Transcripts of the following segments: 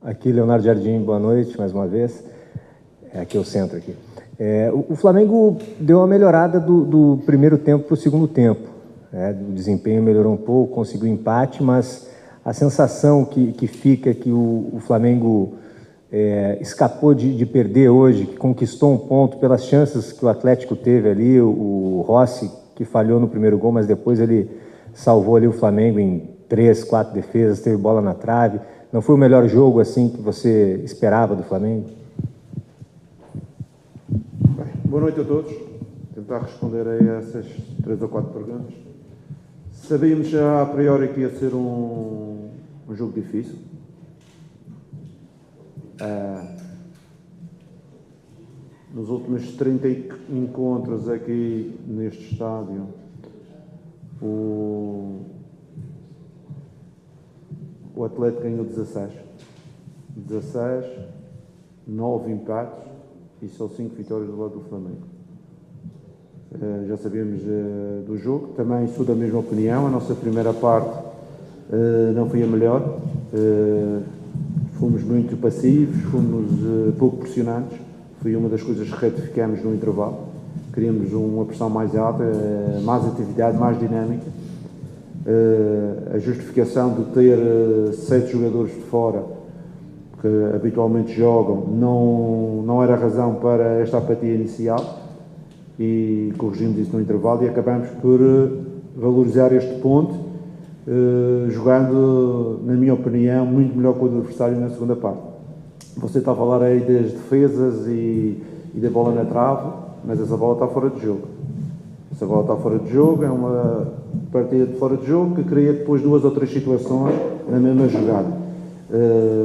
Aqui, Leonardo Jardim, boa noite, mais uma vez. Aqui é o centro. Aqui. O Flamengo deu uma melhorada do primeiro tempo para o segundo tempo. O desempenho melhorou um pouco, conseguiu empate, mas a sensação que fica é que o Flamengo escapou de perder hoje, que conquistou um ponto pelas chances que o Atlético teve ali, o Rossi, que falhou no primeiro gol, mas depois ele salvou ali o Flamengo em 3, 4 defesas, teve bola na trave. Não foi o melhor jogo assim que você esperava do Flamengo? Bem, boa noite a todos. Tentar responder a essas 3 ou 4 perguntas. Sabíamos já a priori que ia ser um jogo difícil. Nos últimos 30 encontros aqui neste estádio, o Atlético ganhou 16, 9 empates e só 5 vitórias do lado do Flamengo. Já sabíamos do jogo, também sou da mesma opinião. A nossa primeira parte não foi a melhor, fomos muito passivos, fomos pouco pressionantes. Foi uma das coisas que retificamos no intervalo. Queríamos uma pressão mais alta, mais atividade, mais dinâmica. A justificação de ter 7 jogadores de fora que habitualmente jogam não era razão para esta apatia inicial, e corrigimos isso no intervalo e acabamos por valorizar este ponto, jogando, na minha opinião, muito melhor que o adversário na segunda parte. Você está a falar aí das defesas e da bola na trave, mas essa bola está fora de jogo. Essa bola está fora de jogo, é uma partida de fora de jogo que cria depois 2 ou 3 situações na mesma jogada.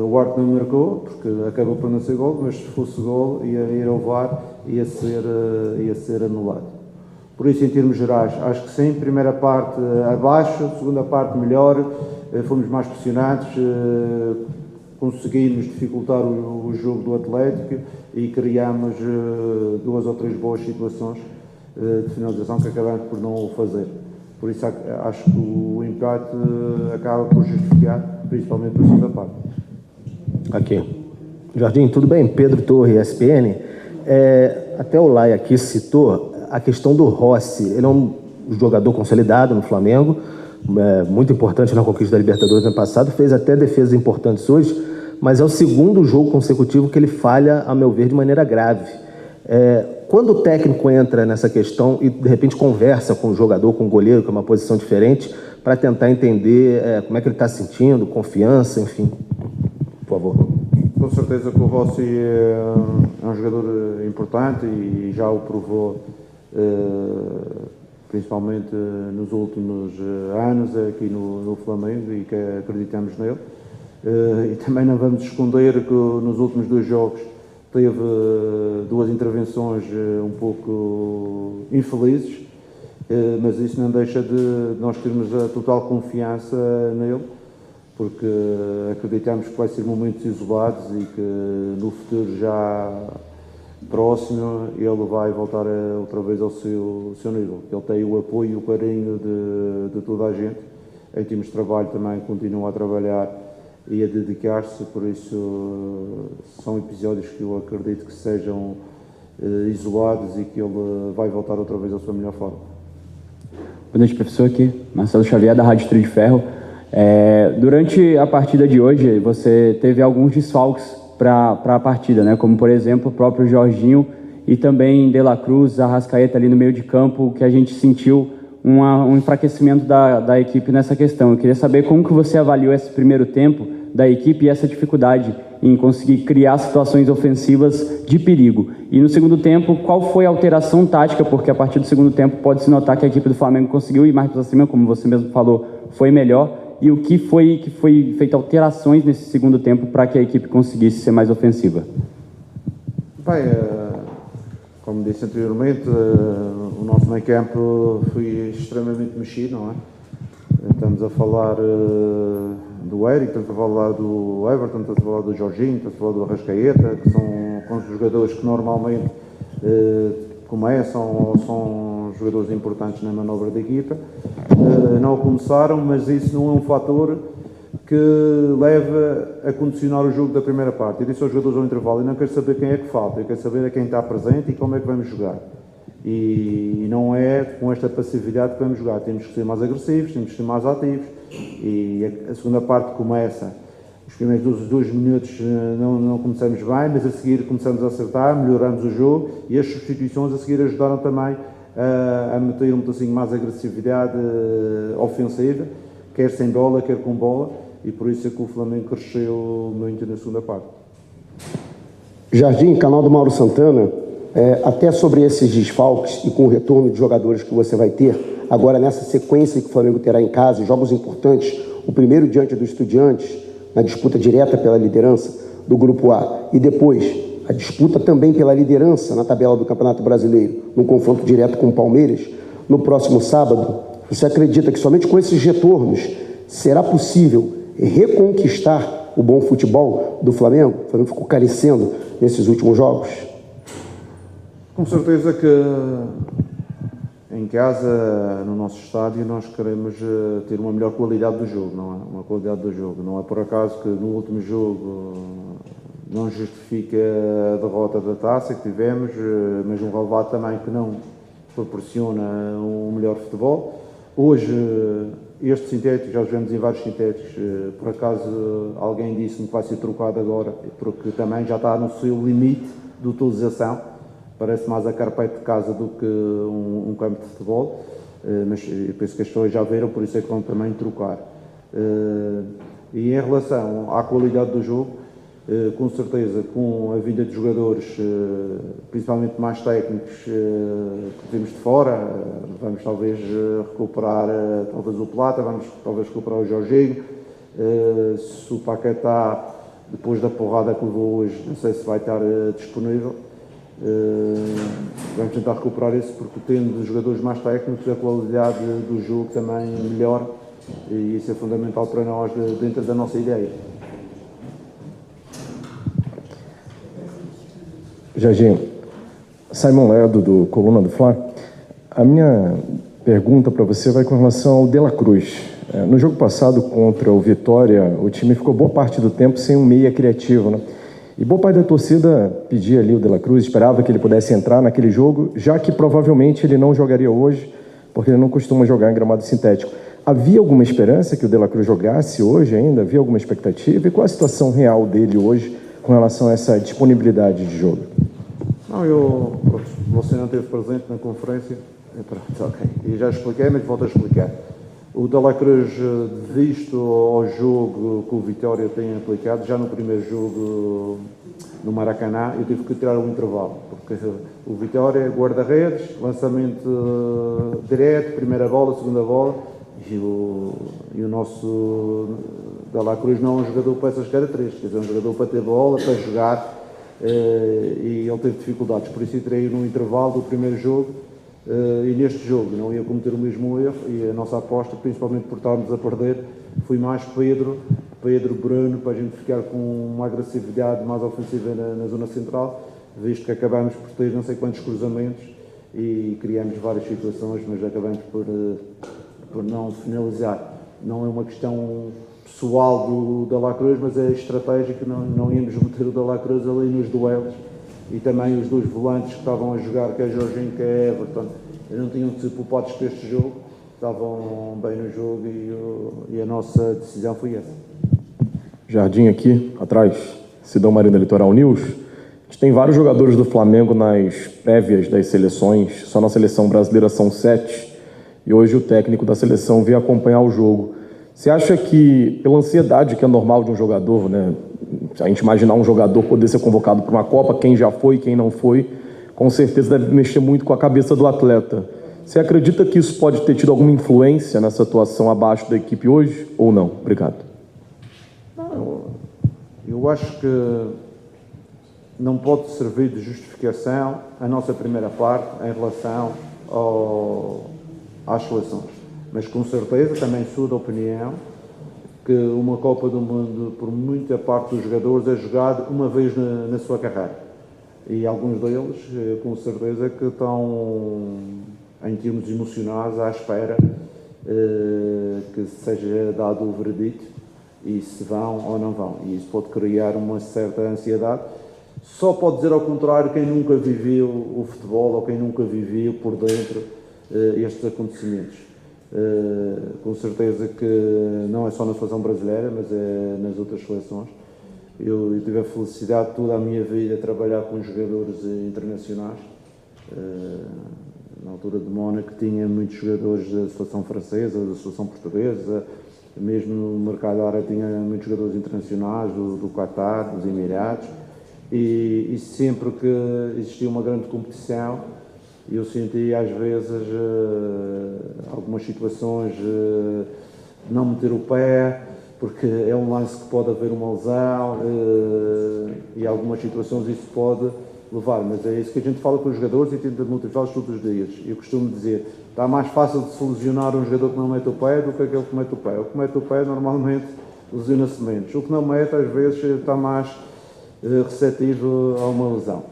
O Arte não marcou, porque acabou por não ser gol, mas se fosse gol ia ir ao VAR, ia ser anulado. Por isso, em termos gerais, acho que sim, primeira parte abaixo, segunda parte melhor, fomos mais pressionados, conseguimos dificultar o jogo do Atlético e criámos 2 ou 3 boas situações de finalização que acabamos por não o fazer. Por isso acho que o empate acaba por justificar, principalmente a segunda parte. Aqui. Jardim, tudo bem? Pedro Torre, ESPN. Até o Lai aqui citou a questão do Rossi. Ele é um jogador consolidado no Flamengo, muito importante na conquista da Libertadores no ano passado, fez até defesas importantes hoje, mas é o segundo jogo consecutivo que ele falha, a meu ver, de maneira grave. Quando o técnico entra nessa questão e, de repente, conversa com o jogador, com o goleiro, que é uma posição diferente, para tentar entender como é que ele está se sentindo, confiança, enfim. Por favor. Com certeza que o Rossi é um jogador importante e já o provou, principalmente nos últimos anos aqui no Flamengo, e que acreditamos nele. E também não vamos esconder que nos últimos 2 jogos teve 2 intervenções um pouco infelizes, mas isso não deixa de nós termos a total confiança nele, porque acreditamos que vai ser momentos isolados e que no futuro já próximo ele vai voltar outra vez ao seu nível. Ele tem o apoio e o carinho de toda a gente. Em termos de trabalho também continua a trabalhar e a dedicar-se, por isso são episódios que eu acredito que sejam isolados e que ele vai voltar outra vez à sua melhor forma. Boa noite, professor. Aqui, Marcelo Xavier, da Rádio Trio de Ferro. Durante a partida de hoje, você teve alguns desfalques para a partida, né? Como, por exemplo, o próprio Jorginho e também De La Cruz, Arrascaeta ali no meio de campo, que a gente sentiu um enfraquecimento da equipe nessa questão. Eu queria saber como que você avaliou esse primeiro tempo da equipe e essa dificuldade em conseguir criar situações ofensivas de perigo. E no segundo tempo, qual foi a alteração tática? Porque a partir do segundo tempo pode-se notar que a equipe do Flamengo conseguiu ir mais para cima, como você mesmo falou, foi melhor. E o que foi feito alterações nesse segundo tempo para que a equipe conseguisse ser mais ofensiva? Bem, como disse anteriormente, o nosso meio campo foi extremamente mexido, não é? Estamos a falar do Eric, estamos a falar do Everton, estamos a falar do Jorginho, estamos a falar do Arrascaeta, que são os jogadores que normalmente começam ou são jogadores importantes na manobra da equipa. Não começaram, mas isso não é um fator que leva a condicionar o jogo da primeira parte. Eu disse aos jogadores ao intervalo, eu não quero saber quem é que falta, eu quero saber quem está presente e como é que vamos jogar. E não é com esta passividade que vamos jogar. Temos que ser mais agressivos, temos que ser mais ativos. E a segunda parte começa. Os primeiros 2 minutos não começamos bem, mas a seguir começamos a acertar, melhoramos o jogo e as substituições a seguir ajudaram também a meter um pedacinho mais agressividade ofensiva, quer sem bola, quer com bola, e por isso é que o Flamengo cresceu muito na segunda parte. Jardim, canal do Mauro Santana, até sobre esses desfalques e com o retorno de jogadores que você vai ter, agora nessa sequência que o Flamengo terá em casa, jogos importantes, o primeiro diante do Estudiantes, na disputa direta pela liderança do Grupo A, e depois a disputa também pela liderança na tabela do Campeonato Brasileiro, no confronto direto com o Palmeiras, no próximo sábado, você acredita que somente com esses retornos será possível reconquistar o bom futebol do Flamengo? O Flamengo ficou carecendo nesses últimos jogos? Com certeza que em casa, no nosso estádio, nós queremos ter uma melhor qualidade do jogo, não é? Uma qualidade do jogo. Não é por acaso que no último jogo não justifica a derrota da taça que tivemos, mas um relevado também que não proporciona um melhor futebol. Hoje, este sintético, já vemos em vários sintéticos, por acaso alguém disse-me que vai ser trocado agora, porque também já está no seu limite de utilização. Parece mais a carpete de casa do que um campo de futebol, mas eu penso que as pessoas já viram, por isso é que vão também trocar. E em relação à qualidade do jogo, com certeza, com a vinda de jogadores, principalmente mais técnicos, que temos de fora, vamos talvez recuperar talvez o Plata, vamos talvez recuperar o Jorginho, se o Paquetá, depois da porrada que levou hoje, não sei se vai estar disponível. Vamos tentar recuperar isso, porque tendo jogadores mais técnicos, a qualidade do jogo também melhor, e isso é fundamental para nós dentro da nossa ideia. Jardim, Simon Ledo, do Coluna do Fla. A minha pergunta para você vai com relação ao De La Cruz. No jogo passado contra o Vitória, o time ficou boa parte do tempo sem um meia criativo, né? E boa parte da torcida pedia ali o De La Cruz, esperava que ele pudesse entrar naquele jogo, já que provavelmente ele não jogaria hoje, porque ele não costuma jogar em gramado sintético. Havia alguma esperança que o De La Cruz jogasse hoje ainda? Havia alguma expectativa? E qual a situação real dele hoje com relação a essa disponibilidade de jogo? Não, você não esteve presente na conferência, pronto, ok, e já expliquei, mas volto a explicar. O De La Cruz, visto ao jogo que o Vitória tem aplicado, já no primeiro jogo no Maracanã, eu tive que tirar um intervalo, porque o Vitória guarda-redes, lançamento direto, primeira bola, segunda bola, e o nosso De La Cruz não é um jogador para essas características, é um jogador para ter bola, para jogar, e ele teve dificuldades, por isso eu tirei no intervalo do primeiro jogo. E neste jogo não ia cometer o mesmo erro, e a nossa aposta, principalmente por estarmos a perder, foi mais Pedro, Bruno, para a gente ficar com uma agressividade mais ofensiva na zona central, visto que acabamos por ter não sei quantos cruzamentos e criamos várias situações, mas acabamos por não finalizar. Não é uma questão pessoal do De La Cruz, mas é estratégica, não íamos meter o De La Cruz ali nos duelos. E também os dois volantes que estavam a jogar, que é Jorginho e que é Everton, não tinham de ser poupados para este jogo, estavam bem no jogo, e a nossa decisão foi essa. Jardim aqui, atrás, Sidão Marina Litoral News. A gente tem vários jogadores do Flamengo nas prévias das seleções, só na seleção brasileira são 7, e hoje o técnico da seleção veio acompanhar o jogo. Você acha que, pela ansiedade que é normal de um jogador, né? Se a gente imaginar um jogador poder ser convocado para uma Copa, quem já foi, quem não foi, com certeza deve mexer muito com a cabeça do atleta. Você acredita que isso pode ter tido alguma influência nessa atuação abaixo da equipe hoje, ou não? Obrigado. Eu acho que não pode servir de justificação a nossa primeira parte em relação às seleções. Mas com certeza também sou da opinião que uma Copa do Mundo, por muita parte dos jogadores, é jogado uma vez na sua carreira. E alguns deles, com certeza, que estão, em termos emocionais, à espera que seja dado o veredito e se vão ou não vão. E isso pode criar uma certa ansiedade. Só pode dizer ao contrário quem nunca viveu o futebol ou quem nunca viveu por dentro estes acontecimentos. Com certeza que não é só na seleção brasileira, mas é nas outras seleções. Eu tive a felicidade toda a minha vida de trabalhar com jogadores internacionais. Na altura de Mónaco tinha muitos jogadores da seleção francesa, da seleção portuguesa, mesmo no mercado árabe tinha muitos jogadores internacionais, do Qatar, dos Emirados, e sempre que existia uma grande competição, eu sentia às vezes algumas situações de não meter o pé, porque é um lance que pode haver uma lesão e algumas situações isso pode levar, mas é isso que a gente fala com os jogadores e tenta motivá-los todos os dias. Eu costumo dizer, está mais fácil de se lesionar um jogador que não mete o pé do que aquele que mete o pé. O que mete o pé normalmente lesiona-se menos. O que não mete às vezes está mais receptivo a uma lesão.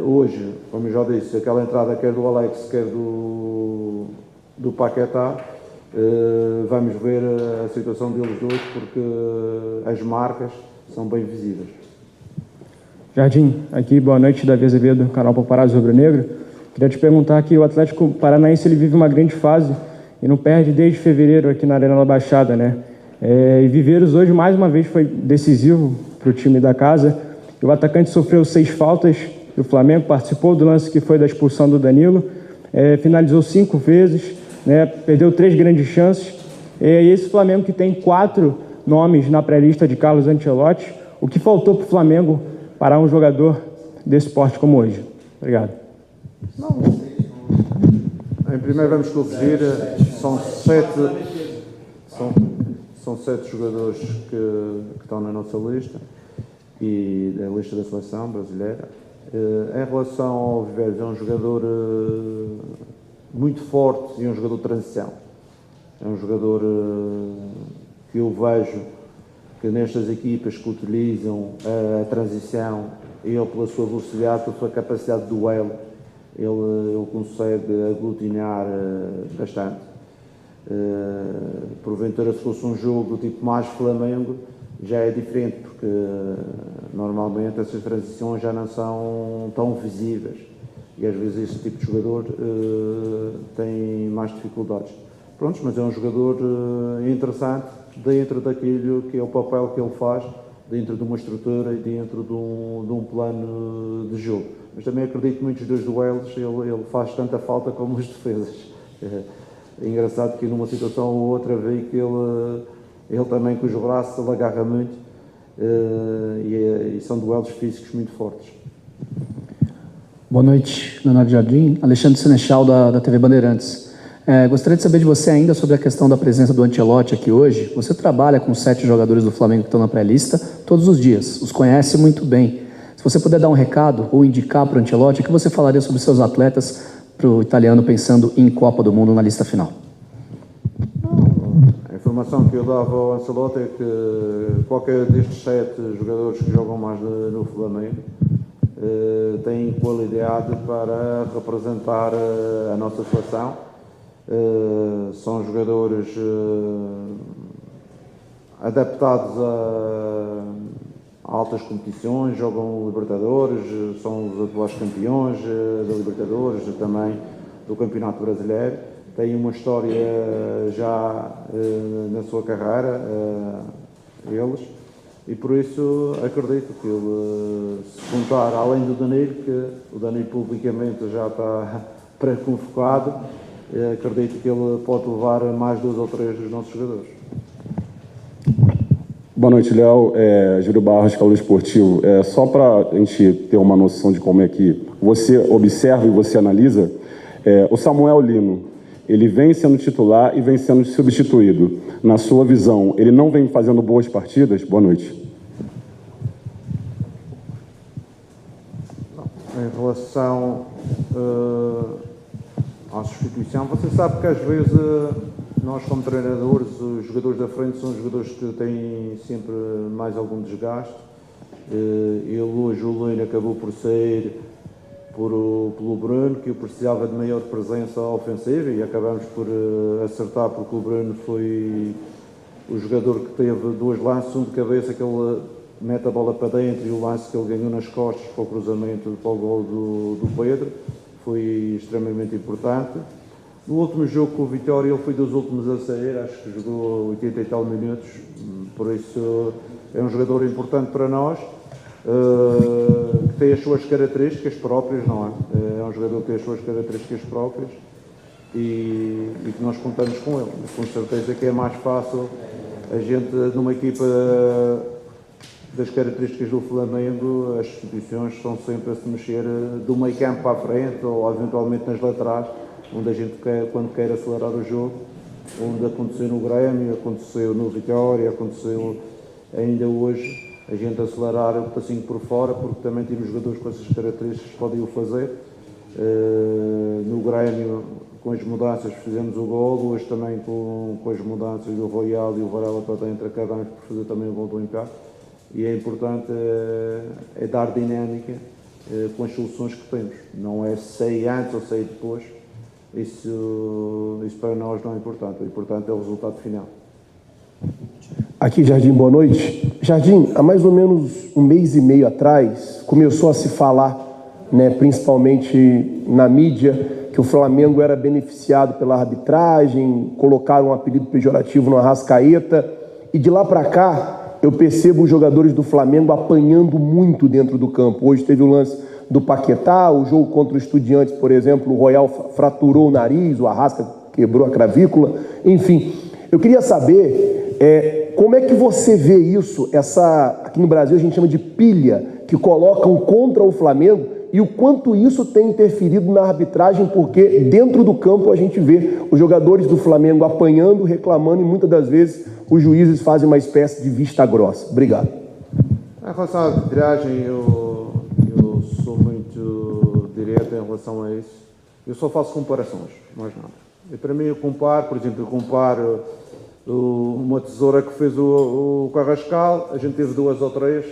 Hoje, como eu já disse, aquela entrada quer do Alex, quer do Paquetá, vamos ver a situação deles dois porque as marcas são bem visíveis. Jardim, aqui, boa noite, Davi Azevedo, canal Paparazzo Rubro-Negro. Queria te perguntar que o Atlético Paranaense ele vive uma grande fase e não perde desde fevereiro aqui na Arena da Baixada, né? E Viveiros hoje mais uma vez foi decisivo para o time da casa. O atacante sofreu 6 faltas do Flamengo, participou do lance que foi da expulsão do Danilo, finalizou 5 vezes, né? Perdeu 3 grandes chances. E esse Flamengo que tem 4 nomes na pré-lista de Carlos Ancelotti, o que faltou para o Flamengo parar um jogador desse porte como hoje? Obrigado. Não. Em primeiro vamos corrigir, são 7 jogadores que estão na nossa lista e da lista da seleção brasileira. Em relação ao Viveiros, é um jogador muito forte e um jogador de transição. É um jogador que eu vejo que nestas equipas que utilizam a transição, ele pela sua velocidade, pela sua capacidade de duelo, ele consegue aglutinar bastante. Porventura, se fosse um jogo do tipo mais Flamengo, já é diferente, porque normalmente essas transições já não são tão visíveis e às vezes esse tipo de jogador tem mais dificuldades. Prontos, mas é um jogador interessante dentro daquilo que é o papel que ele faz, dentro de uma estrutura e dentro de um plano de jogo. Mas também acredito que muitos dos duelos ele faz tanta falta como as defesas. É engraçado que numa situação ou outra vê que ele também com os braços ele agarra muito e são duelos físicos muito fortes. Boa noite, Leonardo Jardim. Alexandre Senechal, da TV Bandeirantes. Gostaria de saber de você ainda sobre a questão da presença do Ancelotti aqui hoje. Você trabalha com 7 jogadores do Flamengo que estão na pré-lista todos os dias, os conhece muito bem. Se você puder dar um recado ou indicar para o Ancelotti, o que você falaria sobre seus atletas para o italiano pensando em Copa do Mundo na lista final? A informação que eu dava ao Ancelotti é que qualquer destes 7 jogadores que jogam mais no Flamengo tem qualidade para representar a nossa seleção. São jogadores adaptados a altas competições, jogam Libertadores, são os atuais campeões da Libertadores, também do Campeonato Brasileiro. Têm uma história já na sua carreira, eles, e por isso acredito que ele, se contar além do Danilo, que o Danilo publicamente já está pré-convocado, acredito que ele pode levar mais 2 ou 3 dos nossos jogadores. Boa noite, Léo. Júlio Barros, Calor Esportivo. Só para a gente ter uma noção de como é que você observa e você analisa, o Samuel Lino, ele vem sendo titular e vem sendo substituído. Na sua visão, ele não vem fazendo boas partidas? Boa noite. Em relação à substituição, você sabe que às vezes nós como treinadores, os jogadores da frente são os jogadores que têm sempre mais algum desgaste. Ele hoje, o Lino, acabou por sair pelo Bruno, que eu precisava de maior presença ofensiva e acabamos por acertar porque o Bruno foi o jogador que teve 2 lances, um de cabeça, que ele mete a bola para dentro, e o lance que ele ganhou nas costas para o cruzamento, para o gol do Pedro, foi extremamente importante. No último jogo com o Vitória, ele foi dos últimos a sair, acho que jogou 80 e tal minutos, por isso é um jogador importante para nós, que tem as suas características próprias, não é? É um jogador que tem as suas características próprias e que nós contamos com ele. Com certeza que é mais fácil a gente, numa equipa das características do Flamengo, as substituições são sempre a se mexer do meio campo para a frente ou eventualmente nas laterais, onde a gente quer, quando quer acelerar o jogo, onde aconteceu no Grêmio, aconteceu no Vitória, aconteceu ainda hoje, a gente acelerar um passinho por fora, porque também temos jogadores com essas características que podem o fazer. No Grêmio, com as mudanças, fizemos o gol, hoje também com as mudanças do Royal e o Varela para dentro, acabamos por fazer também o gol do empate. E é importante é dar dinâmica com as soluções que temos. Não é sair antes ou sair depois. Isso para nós não é importante. O importante é o resultado final. Aqui, Jardim, boa noite. Jardim, há mais ou menos 1 mês e meio atrás, começou a se falar, né, principalmente na mídia, que o Flamengo era beneficiado pela arbitragem, colocaram um apelido pejorativo no Arrascaeta, e de lá para cá, eu percebo os jogadores do Flamengo apanhando muito dentro do campo. Hoje teve o lance do Paquetá, o jogo contra o Estudiantes, por exemplo, o Royal fraturou o nariz, o Arrasca quebrou a clavícula, enfim. Eu queria saber como é que você vê isso, aqui no Brasil a gente chama de pilha, que colocam contra o Flamengo, e o quanto isso tem interferido na arbitragem, porque dentro do campo a gente vê os jogadores do Flamengo apanhando, reclamando, e muitas das vezes os juízes fazem uma espécie de vista grossa. Obrigado. Em relação à arbitragem, eu sou muito direto em relação a isso. Eu só faço comparações, mais nada. E para mim, eu comparo, por exemplo, uma tesoura que fez o Carrascal, a gente teve 2 ou 3,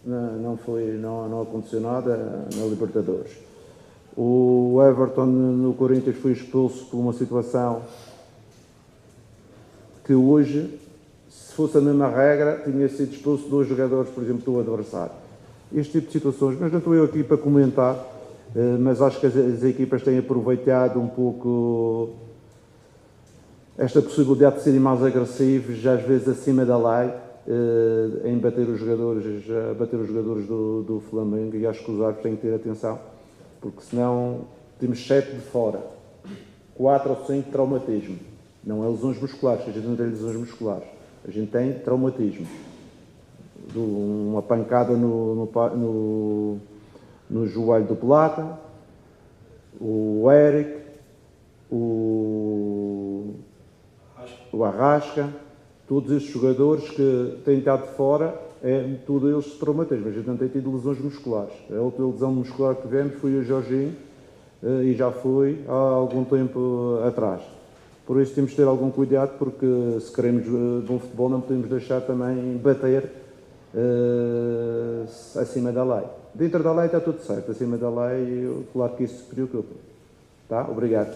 não aconteceu nada na Libertadores. O Everton no Corinthians foi expulso por uma situação que hoje, se fosse a mesma regra, tinha sido expulso 2 jogadores, por exemplo, do adversário. Este tipo de situações, mas não estou eu aqui para comentar, mas acho que as equipas têm aproveitado um pouco esta possibilidade de serem mais agressivos, às vezes acima da lei, em bater os jogadores do Flamengo, e acho que os árbitros têm que ter atenção, porque senão temos 7 de fora, 4 ou 5 traumatismo. Não é lesões musculares, a gente não tem lesões musculares, a gente tem traumatismo. Uma pancada no joelho do Plata, o Eric, o Arrasca, todos estes jogadores que têm estado de fora, tudo eles traumatismo. A gente não tem tido lesões musculares. A outra lesão muscular que tivemos foi o Jorginho, e já foi há algum tempo atrás. Por isso temos de ter algum cuidado, porque se queremos bom futebol não podemos deixar também bater acima da lei. Dentro da lei está tudo certo, acima da lei, claro que isso se preocupa. Tá? Obrigado.